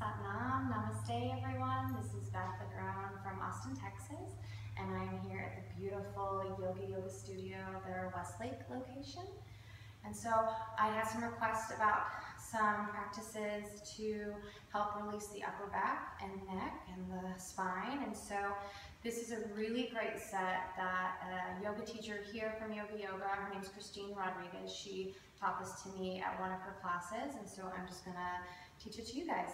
Satnam, Namaste everyone. This is Beth Agron from Austin, Texas, and I'm here at the beautiful Yoga Studio at their Westlake location. And so I had some requests about some practices to help release the upper back and neck and the spine. And so this is a really great set that a yoga teacher here from Yoga, her name's Christine Rodriguez, she taught this to me at one of her classes, and so I'm just gonna teach it to you guys.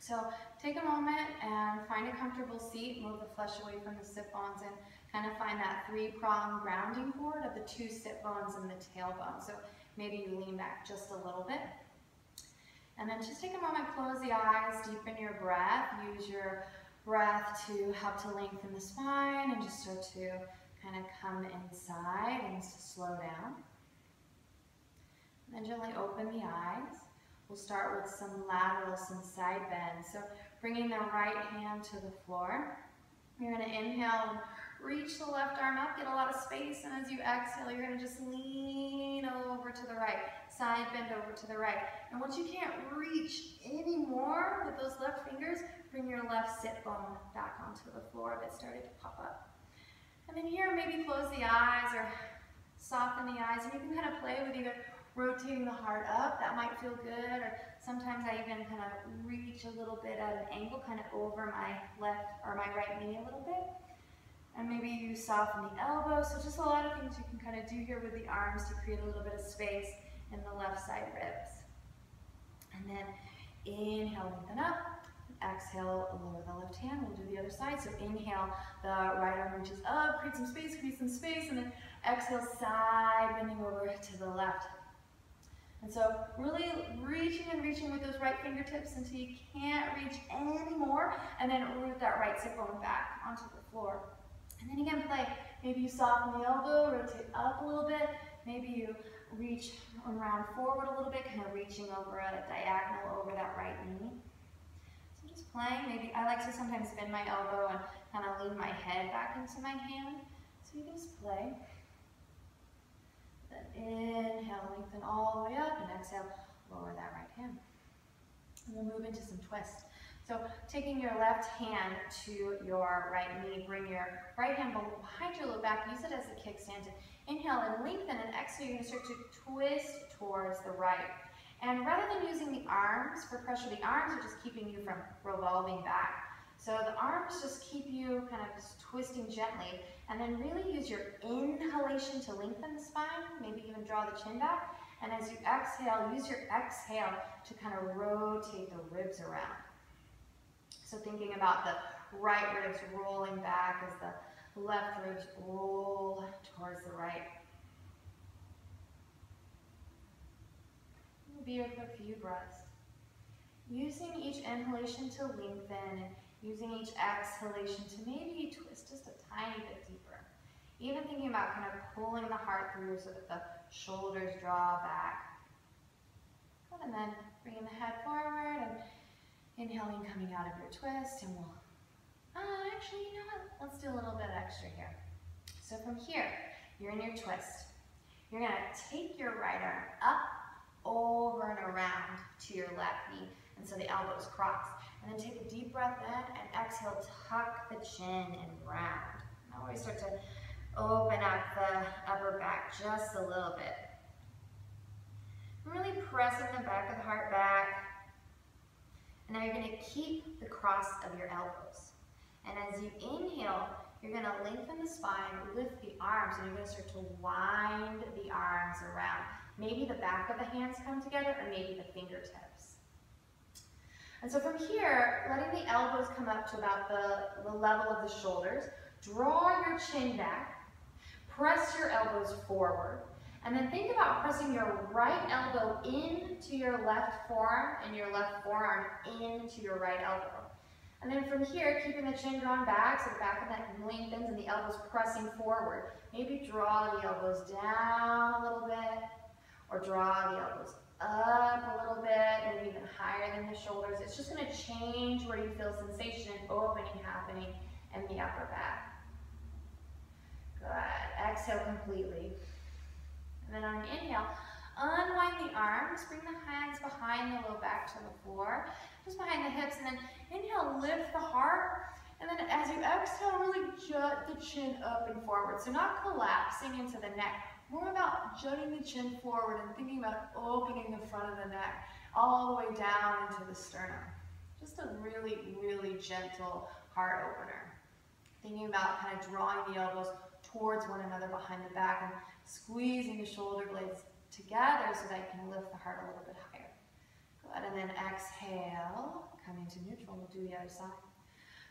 So take a moment and find a comfortable seat, move the flesh away from the sit bones, and kind of find that three-prong grounding cord of the two sit bones and the tailbone. So maybe you lean back just a little bit. And then just take a moment, close the eyes, deepen your breath, use your breath to help to lengthen the spine and just start to kind of come inside and to slow down. And then gently open the eyes. We'll start with some lateral, some side bends. So bringing the right hand to the floor. You're going to inhale and reach the left arm up, get a lot of space, and as you exhale, you're going to just lean over to the right, side bend over to the right. And once you can't reach anymore with those left fingers, bring your left sit bone back onto the floor if it started to pop up. And then here, maybe close the eyes or soften the eyes, and you can kind of play with either rotating the heart up, that might feel good, or sometimes I even kind of reach a little bit at an angle, kind of over my left or my right knee a little bit. And maybe you soften the elbow, so just a lot of things you can kind of do here with the arms to create a little bit of space in the left side ribs. And then inhale, lengthen up. Exhale, lower the left hand. We'll do the other side. So inhale, the right arm reaches up, create some space, and then exhale, side bending over to the left. And so really reaching and reaching with those right fingertips until you can't reach anymore, and then root that right sit bone back onto the floor. And then again, play. Maybe you soften the elbow, rotate up a little bit. Maybe you reach around forward a little bit, kind of reaching over a diagonal over that right knee. So just playing. Maybe I like to sometimes bend my elbow and kind of lean my head back into my hand. So you can just play. Then inhale, lengthen all the way up, and exhale, lower that right hand. And we'll move into some twists. So taking your left hand to your right knee, bring your right hand behind your low back, use it as a kickstand. Inhale and lengthen, and exhale, you're going to start to twist towards the right. And rather than using the arms for pressure, the arms are just keeping you from revolving back. So the arms just keep you kind of just twisting gently, and then really use your inhalation to lengthen the spine, maybe even draw the chin back. And as you exhale, use your exhale to kind of rotate the ribs around. So thinking about the right ribs rolling back as the left ribs roll towards the right. We'll be here for a few breaths. Using each inhalation to lengthen and using each exhalation to maybe twist just a tiny bit deeper. Even thinking about kind of pulling the heart through so that the shoulders draw back. Good, and then bringing the head forward and inhaling, coming out of your twist, and we'll, actually, you know what? Let's do a little bit extra here. So from here, you're in your twist. You're gonna take your right arm up, over and around to your left knee, and so the elbows cross. And then take a deep breath in, and exhale, tuck the chin and round. Now we start to open up the upper back just a little bit. Really pressing the back of the heart back. And now you're going to keep the cross of your elbows. And as you inhale, you're going to lengthen the spine, lift the arms, and you're going to start to wind the arms around. Maybe the back of the hands come together, or maybe the fingertips. And so from here, letting the elbows come up to about the level of the shoulders, draw your chin back, press your elbows forward, and then think about pressing your right elbow into your left forearm and your left forearm into your right elbow. And then from here, keeping the chin drawn back so the back of the neck lengthens and the elbows pressing forward. Maybe draw the elbows down a little bit, or draw the elbows up a little bit, maybe even higher than the shoulders. It's just going to change where you feel sensation and opening happening in the upper back. Good. Exhale completely. And then on an inhale, Unwind the arms, bring the hands behind the low back to the floor, just behind the hips, and then inhale, lift the heart, and then as you exhale, really jut the chin up and forward. So not collapsing into the neck, more about jutting the chin forward and thinking about opening the front of the neck all the way down into the sternum. Just a really, really gentle heart opener. Thinking about kind of drawing the elbows towards one another behind the back and squeezing the shoulder blades together so that you can lift the heart a little bit higher. Good, and then exhale, coming to neutral, we'll do the other side.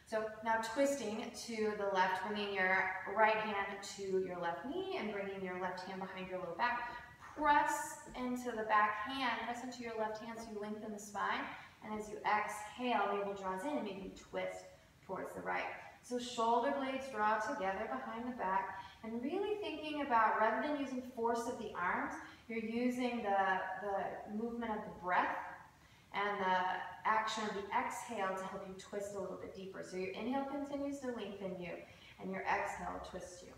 So now twisting to the left, bringing your right hand to your left knee and bringing your left hand behind your low back. Press into the back hand, press into your left hand so you lengthen the spine. And as you exhale, navel draws in and maybe twist towards the right. So shoulder blades draw together behind the back, and really thinking about, rather than using force of the arms, you're using the movement of the breath and the action of the exhale to help you twist a little bit deeper. So your inhale continues to lengthen you, and your exhale twists you.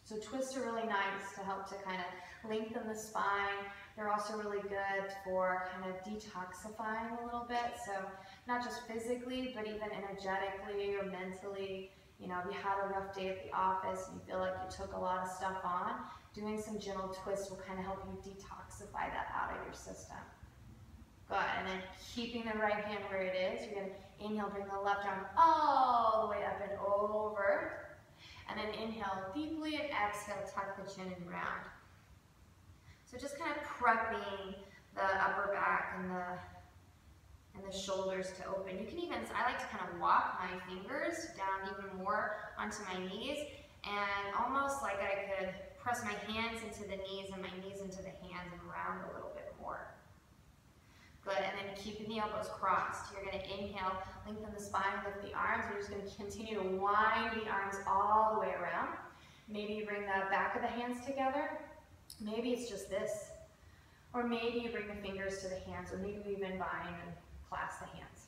So twists are really nice to help to kind of lengthen the spine. They're also really good for kind of detoxifying a little bit. So not just physically, but even energetically or mentally. You know, if you had a rough day at the office and you feel like you took a lot of stuff on, doing some gentle twists will kind of help you detoxify that out of your system. Good, and then keeping the right hand where it is, you're going to inhale, bring the left arm all the way up and over. And then inhale deeply and exhale, tuck the chin and round. So just kind of prepping the upper back and the shoulders to open. You can even, I like to kind of walk my fingers down even more onto my knees, and almost like I could press my hands into the knees and my knees into the hands and round a little bit more. Good, and then keeping the elbows crossed. You're going to inhale, lengthen the spine, lift the arms. You're just going to continue to wind the arms all the way around. Maybe you bring the back of the hands together. Maybe it's just this. Or maybe you bring the fingers to the hands, or maybe you even bind and clasp the hands.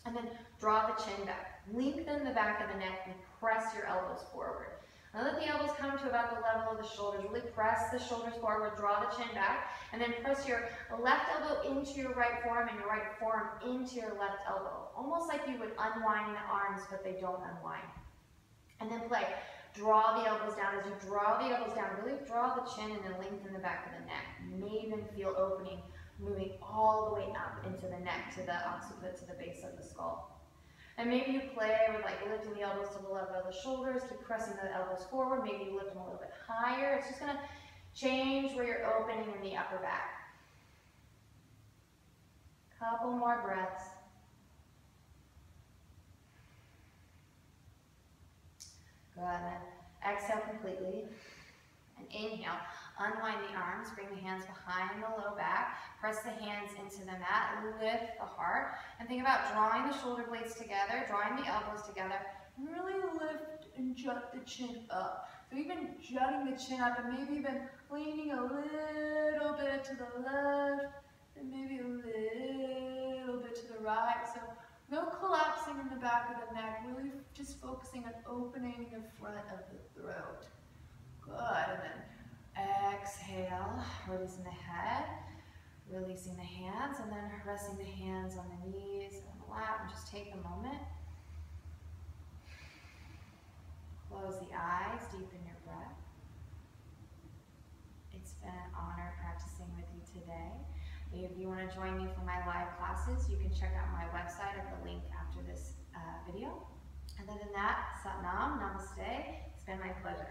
And then draw the chin back. Lengthen the back of the neck and press your elbows forward. Now let the elbows come to about the level of the shoulders. Really press the shoulders forward, draw the chin back, and then press your left elbow into your right forearm and your right forearm into your left elbow. Almost like you would unwind the arms, but they don't unwind. And then play. Draw the elbows down. As you draw the elbows down, really draw the chin and then lengthen the back of the neck. You may even feel opening, moving all the way up into the neck, to the occiput, to the base of the skull. And maybe you play with like lifting the elbows to the level of the shoulders, keep pressing the elbows forward, maybe you lift them a little bit higher. It's just going to change where you're opening in the upper back. Couple more breaths. Good, and then exhale completely. And inhale, unwind the arms, bring the hands behind the low back, press the hands into the mat, lift the heart, and think about drawing the shoulder blades together, drawing the elbows together, and really lift and jut the chin up. So even jutting the chin up, and maybe even leaning a little bit to the left, and maybe a little bit to the right. So no collapsing in the back of the neck, really just focusing on opening the front of the throat. Good, and then exhale, releasing the head, releasing the hands, and then resting the hands on the knees and the lap, and just take a moment. Close the eyes, deepen your breath. It's been an honor practicing with you today. If you want to join me for my live classes, you can check out my website at the link after this video. Other than that, Sat Nam, Namaste. It's been my pleasure.